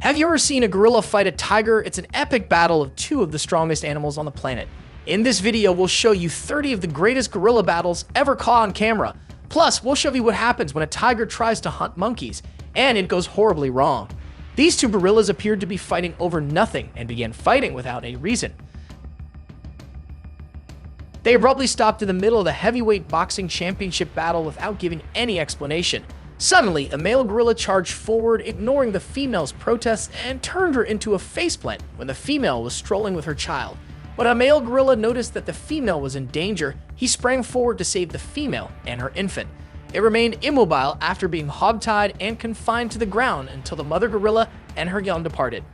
Have you ever seen a gorilla fight a tiger? It's an epic battle of two of the strongest animals on the planet. In this video, we'll show you 30 of the greatest gorilla battles ever caught on camera. Plus, we'll show you what happens when a tiger tries to hunt monkeys, and it goes horribly wrong. These two gorillas appeared to be fighting over nothing and began fighting without a reason. They abruptly stopped in the middle of the heavyweight boxing championship battle without giving any explanation. Suddenly, a male gorilla charged forward, ignoring the female's protests, and turned her into a faceplant when the female was strolling with her child. When a male gorilla noticed that the female was in danger, he sprang forward to save the female and her infant. It remained immobile after being hogtied and confined to the ground until the mother gorilla and her young departed.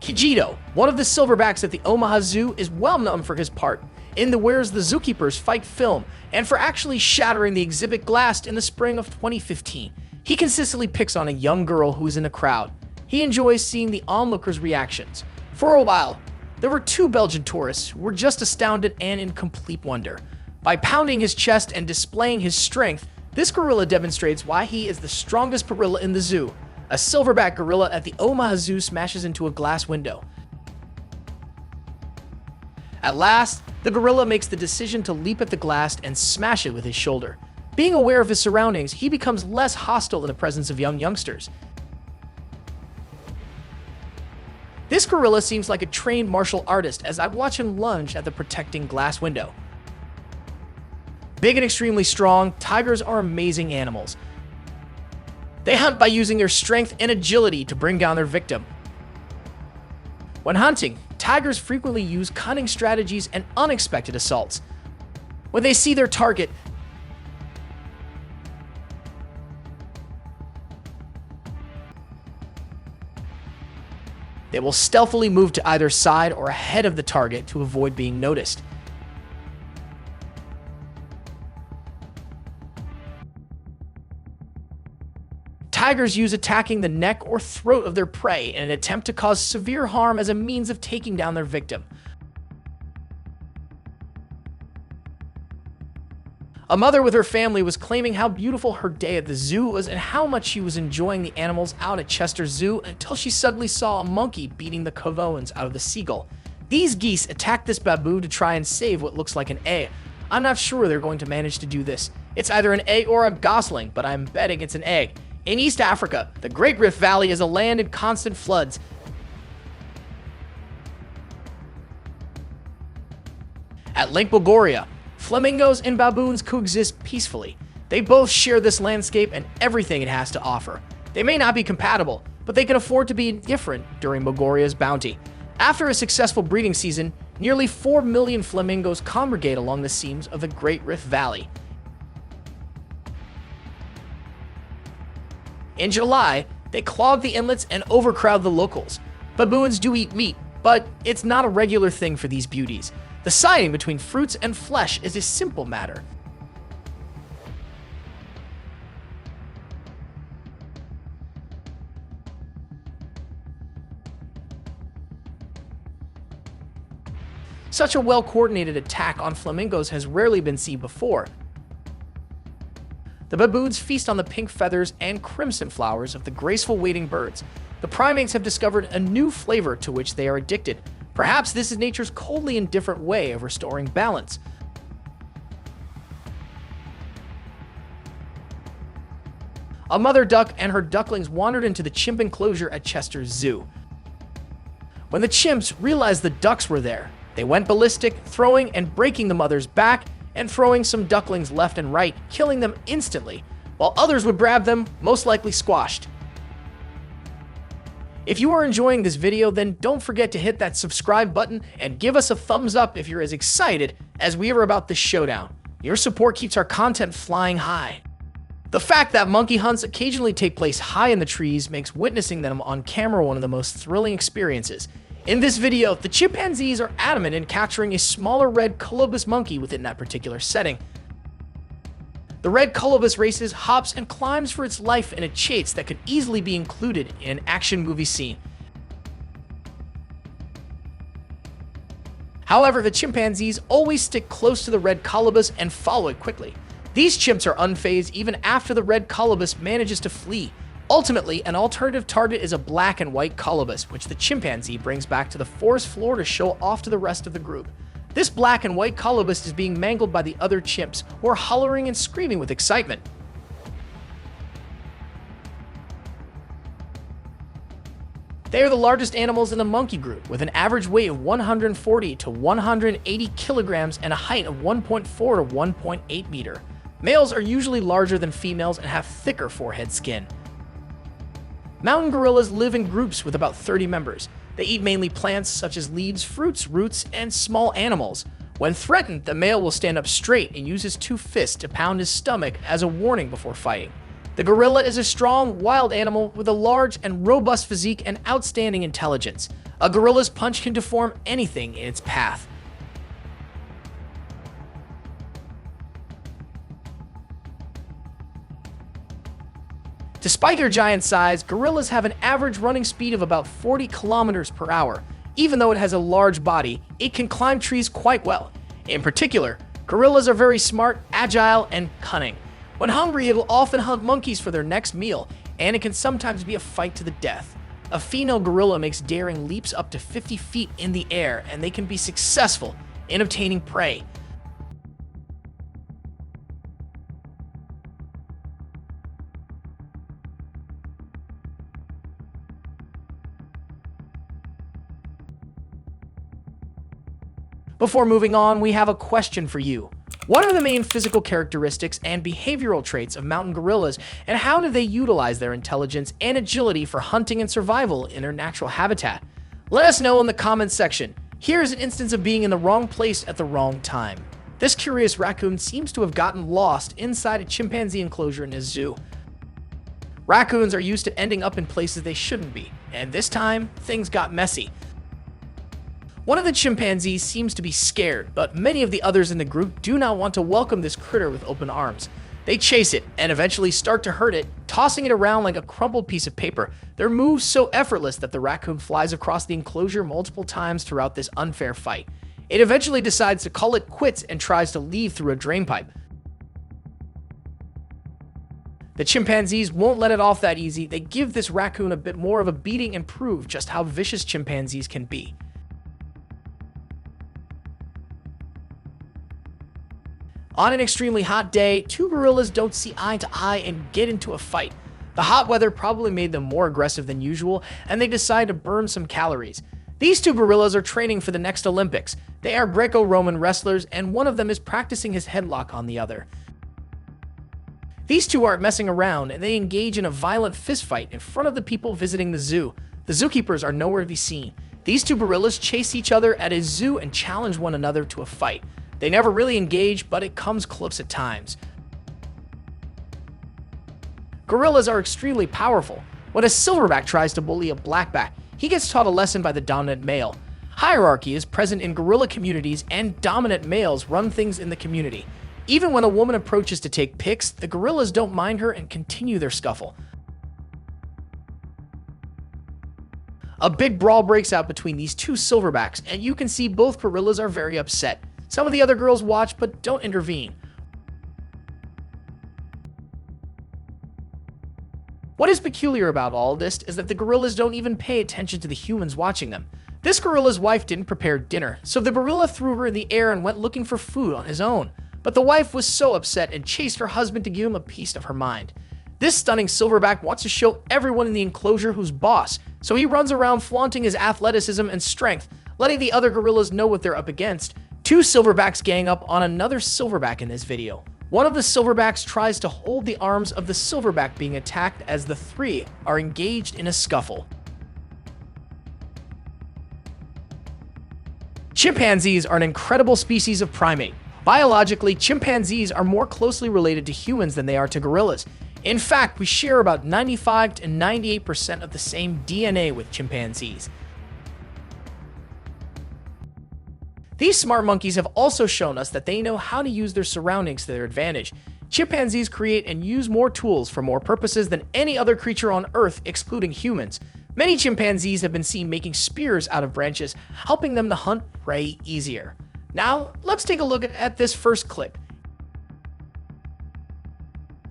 Kijito, one of the silverbacks at the Omaha Zoo, is well known for his part in the Where's the Zookeepers fight film and for actually shattering the exhibit glass in the spring of 2015. He consistently picks on a young girl who is in the crowd. He enjoys seeing the onlookers' reactions. For a while, there were two Belgian tourists who were just astounded and in complete wonder. By pounding his chest and displaying his strength, this gorilla demonstrates why he is the strongest gorilla in the zoo. A silverback gorilla at the Omaha Zoo smashes into a glass window. At last, the gorilla makes the decision to leap at the glass and smash it with his shoulder. Being aware of his surroundings, he becomes less hostile in the presence of youngsters. This gorilla seems like a trained martial artist as I watch him lunge at the protecting glass window. Big and extremely strong, tigers are amazing animals. They hunt by using their strength and agility to bring down their victim. When hunting, tigers frequently use cunning strategies and unexpected assaults. When they see their target, they will stealthily move to either side or ahead of the target to avoid being noticed. Tigers use attacking the neck or throat of their prey in an attempt to cause severe harm as a means of taking down their victim. A mother with her family was claiming how beautiful her day at the zoo was and how much she was enjoying the animals out at Chester Zoo until she suddenly saw a monkey beating the Covoans out of the seagull. These geese attacked this baboon to try and save what looks like an egg. I'm not sure they're going to manage to do this. It's either an egg or a gosling, but I'm betting it's an egg. In East Africa, the Great Rift Valley is a land in constant floods. At Lake Bogoria, flamingos and baboons coexist peacefully. They both share this landscape and everything it has to offer. They may not be compatible, but they can afford to be indifferent during Bogoria's bounty. After a successful breeding season, nearly 4 million flamingos congregate along the seams of the Great Rift Valley. In July, they clog the inlets and overcrowd the locals. Baboons do eat meat, but it's not a regular thing for these beauties. Deciding between fruits and flesh is a simple matter. Such a well-coordinated attack on flamingos has rarely been seen before. The baboons feast on the pink feathers and crimson flowers of the graceful wading birds. The primates have discovered a new flavor to which they are addicted. Perhaps this is nature's coldly indifferent way of restoring balance. A mother duck and her ducklings wandered into the chimp enclosure at Chester Zoo. When the chimps realized the ducks were there, they went ballistic, throwing and breaking the mother's back and throwing some ducklings left and right, killing them instantly, while others would grab them, most likely squashed. If you are enjoying this video, then don't forget to hit that subscribe button and give us a thumbs up if you're as excited as we are about this showdown. Your support keeps our content flying high. The fact that monkey hunts occasionally take place high in the trees makes witnessing them on camera one of the most thrilling experiences. In this video, the chimpanzees are adamant in capturing a smaller red colobus monkey within that particular setting. The red colobus races, hops, and climbs for its life in a chase that could easily be included in an action movie scene. However, the chimpanzees always stick close to the red colobus and follow it quickly. These chimps are unfazed even after the red colobus manages to flee. Ultimately, an alternative target is a black and white colobus, which the chimpanzee brings back to the forest floor to show off to the rest of the group. This black and white colobus is being mangled by the other chimps, who are hollering and screaming with excitement. They are the largest animals in the monkey group, with an average weight of 140 to 180 kilograms and a height of 1.4 to 1.8 meter. Males are usually larger than females and have thicker forehead skin. Mountain gorillas live in groups with about 30 members. They eat mainly plants such as leaves, fruits, roots, and small animals. When threatened, the male will stand up straight and use his two fists to pound his stomach as a warning before fighting. The gorilla is a strong, wild animal with a large and robust physique and outstanding intelligence. A gorilla's punch can deform anything in its path. Despite their giant size, gorillas have an average running speed of about 40 kilometers per hour. Even though it has a large body, it can climb trees quite well. In particular, gorillas are very smart, agile, and cunning. When hungry, it will often hunt monkeys for their next meal, and it can sometimes be a fight to the death. A female gorilla makes daring leaps up to 50 feet in the air, and they can be successful in obtaining prey. Before moving on, we have a question for you. What are the main physical characteristics and behavioral traits of mountain gorillas, and how do they utilize their intelligence and agility for hunting and survival in their natural habitat? Let us know in the comments section. Here's an instance of being in the wrong place at the wrong time. This curious raccoon seems to have gotten lost inside a chimpanzee enclosure in a zoo. Raccoons are used to ending up in places they shouldn't be, and this time, things got messy. One of the chimpanzees seems to be scared, but many of the others in the group do not want to welcome this critter with open arms. They chase it and eventually start to hurt it, tossing it around like a crumpled piece of paper. Their moves so effortless that the raccoon flies across the enclosure multiple times throughout this unfair fight. It eventually decides to call it quits and tries to leave through a drain pipe. The chimpanzees won't let it off that easy. They give this raccoon a bit more of a beating and prove just how vicious chimpanzees can be. On an extremely hot day, two gorillas don't see eye to eye and get into a fight. The hot weather probably made them more aggressive than usual, and they decide to burn some calories. These two gorillas are training for the next Olympics. They are Greco-Roman wrestlers, and one of them is practicing his headlock on the other. These two aren't messing around, and they engage in a violent fistfight in front of the people visiting the zoo. The zookeepers are nowhere to be seen. These two gorillas chase each other at a zoo and challenge one another to a fight. They never really engage, but it comes close at times. Gorillas are extremely powerful. When a silverback tries to bully a blackback, he gets taught a lesson by the dominant male. Hierarchy is present in gorilla communities, and dominant males run things in the community. Even when a woman approaches to take pics, the gorillas don't mind her and continue their scuffle. A big brawl breaks out between these two silverbacks, and you can see both gorillas are very upset. Some of the other girls watch but don't intervene. What is peculiar about all this is that the gorillas don't even pay attention to the humans watching them. This gorilla's wife didn't prepare dinner, so the gorilla threw her in the air and went looking for food on his own. But the wife was so upset and chased her husband to give him a piece of her mind. This stunning silverback wants to show everyone in the enclosure who's boss, so he runs around flaunting his athleticism and strength, letting the other gorillas know what they're up against. Two silverbacks gang up on another silverback in this video. One of the silverbacks tries to hold the arms of the silverback being attacked as the three are engaged in a scuffle. Chimpanzees are an incredible species of primate. Biologically, chimpanzees are more closely related to humans than they are to gorillas. In fact, we share about 95 to 98% of the same DNA with chimpanzees. These smart monkeys have also shown us that they know how to use their surroundings to their advantage. Chimpanzees create and use more tools for more purposes than any other creature on Earth, excluding humans. Many chimpanzees have been seen making spears out of branches, helping them to hunt prey easier. Now, let's take a look at this first clip.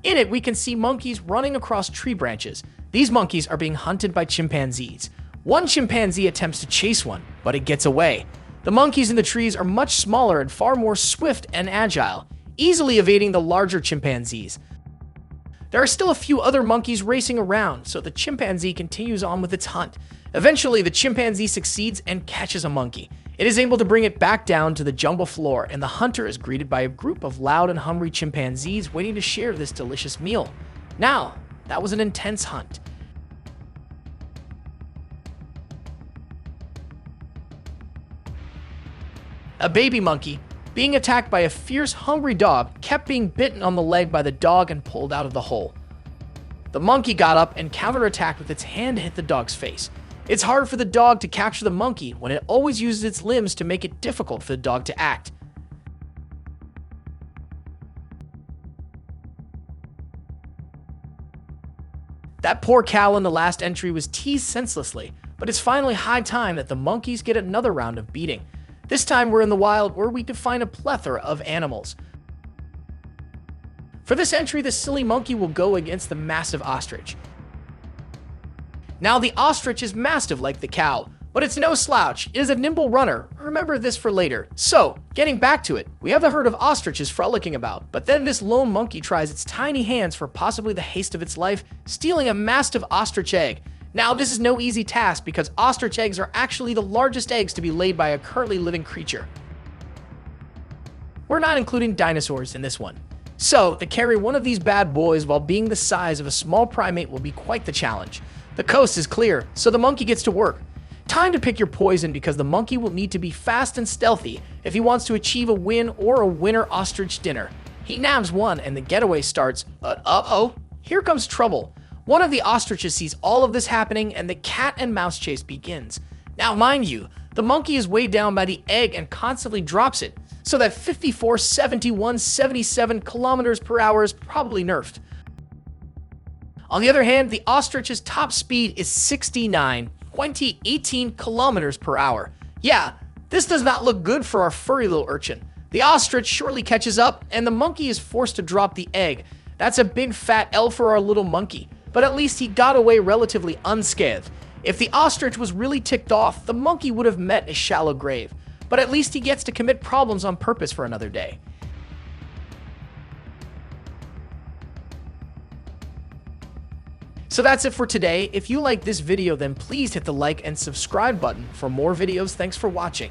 In it, we can see monkeys running across tree branches. These monkeys are being hunted by chimpanzees. One chimpanzee attempts to chase one, but it gets away. The monkeys in the trees are much smaller and far more swift and agile, easily evading the larger chimpanzees. There are still a few other monkeys racing around, so the chimpanzee continues on with its hunt. Eventually, the chimpanzee succeeds and catches a monkey. It is able to bring it back down to the jungle floor, and the hunter is greeted by a group of loud and hungry chimpanzees waiting to share this delicious meal. Now, that was an intense hunt. A baby monkey, being attacked by a fierce, hungry dog, kept being bitten on the leg by the dog and pulled out of the hole. The monkey got up and counterattacked with its hand to hit the dog's face. It's hard for the dog to capture the monkey when it always uses its limbs to make it difficult for the dog to act. That poor cow in the last entry was teased senselessly, but it's finally high time that the monkeys get another round of beating. This time we're in the wild where we could find a plethora of animals. For this entry, the silly monkey will go against the massive ostrich. Now the ostrich is mastiff like the cow, but it's no slouch. It is a nimble runner. Remember this for later. So, getting back to it, we have the herd of ostriches frolicking about, but then this lone monkey tries its tiny hands for possibly the haste of its life, stealing a mastiff ostrich egg. Now, this is no easy task because ostrich eggs are actually the largest eggs to be laid by a currently living creature. We're not including dinosaurs in this one. So, to carry one of these bad boys while being the size of a small primate will be quite the challenge. The coast is clear, so the monkey gets to work. Time to pick your poison because the monkey will need to be fast and stealthy if he wants to achieve a win or a winner ostrich dinner. He nabs one and the getaway starts, but uh-oh, here comes trouble. One of the ostriches sees all of this happening and the cat and mouse chase begins. Now mind you, the monkey is weighed down by the egg and constantly drops it, so that 54, 71, 77 kilometers per hour is probably nerfed. On the other hand, the ostrich's top speed is 69, 18 kilometers per hour. Yeah, this does not look good for our furry little urchin. The ostrich shortly catches up and the monkey is forced to drop the egg. That's a big fat L for our little monkey, but at least he got away relatively unscathed. If the ostrich was really ticked off, the monkey would have met a shallow grave, but at least he gets to commit problems on purpose for another day. So that's it for today. If you like this video, then please hit the like and subscribe button for more videos. Thanks for watching.